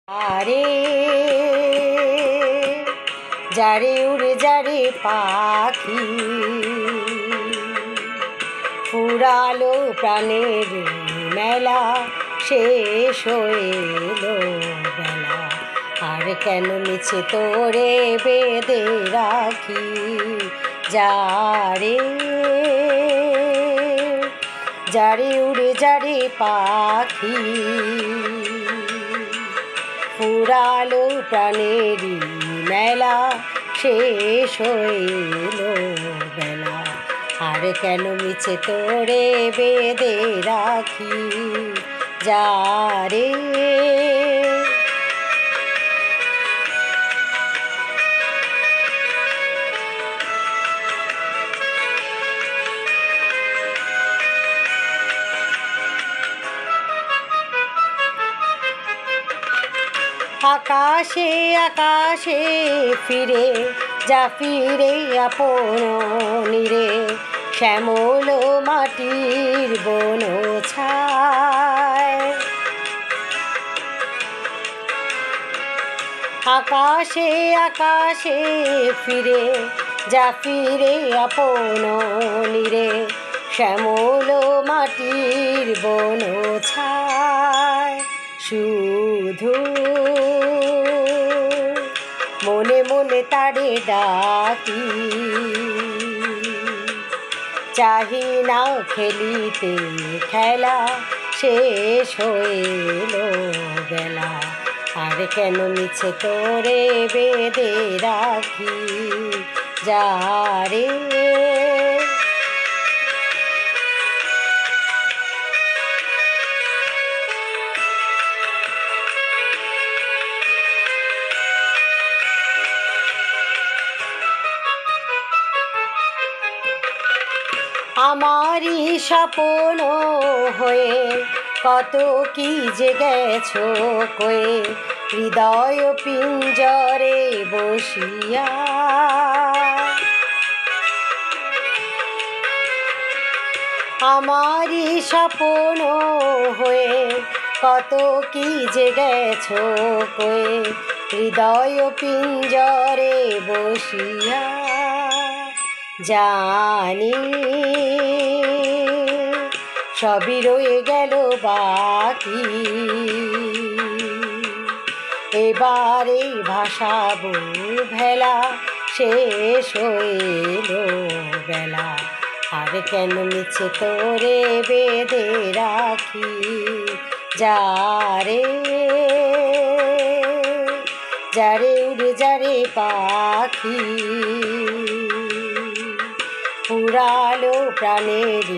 আরে যারে উড়ে যারে পাখি ফুরালো প্রাণের মেলা শেষ হয়ে এলো বেলা আর কেন মিছে তোরে বেঁধে রাখি যারে যারে উড়ে যারে পাখি ফুরালো প্রাণেরই মেলা শেষ হইল বেলা আর কেন মিছে তোরে বেঁধে রাখি যারে আকাশে আকাশে ফিরে যা ফিরে আপন নিরে শ্যামল মাটির বন ছায় আকাশে আকাশে ফিরে যা ফিরে আপন নিরে শ্যামল মাটির বন ছায় শুধু মনে মনে তারে ডাকি চাহি না খেলিতে খেলা শেষ হইল বেলা আর কেন মিছে তোরে বেঁধে রাখি যারে আমারই স্বপ্ন হয়ে কত কি যে গেছো কয়ে হৃদয় পিঞ্জরে বসিয়া আমারই স্বপ্ন হয়ে কত কি যে গেছো কয়ে হৃদয় পিঞ্জরে বসিয়া জানি সবই রয়ে গেল বাকি এবারে ভাসাবো ভেলা শেষ হইল বেলা আর কেন মিছে তোরে বেঁধে রাখি যারে যারে উড়ে যারে পাখি ফুরালো প্রাণের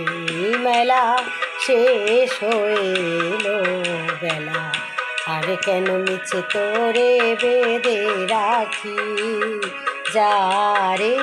মেলা শেষ হইল বেলা আর কেন মিছে তোরে বেঁধে রাখি যারে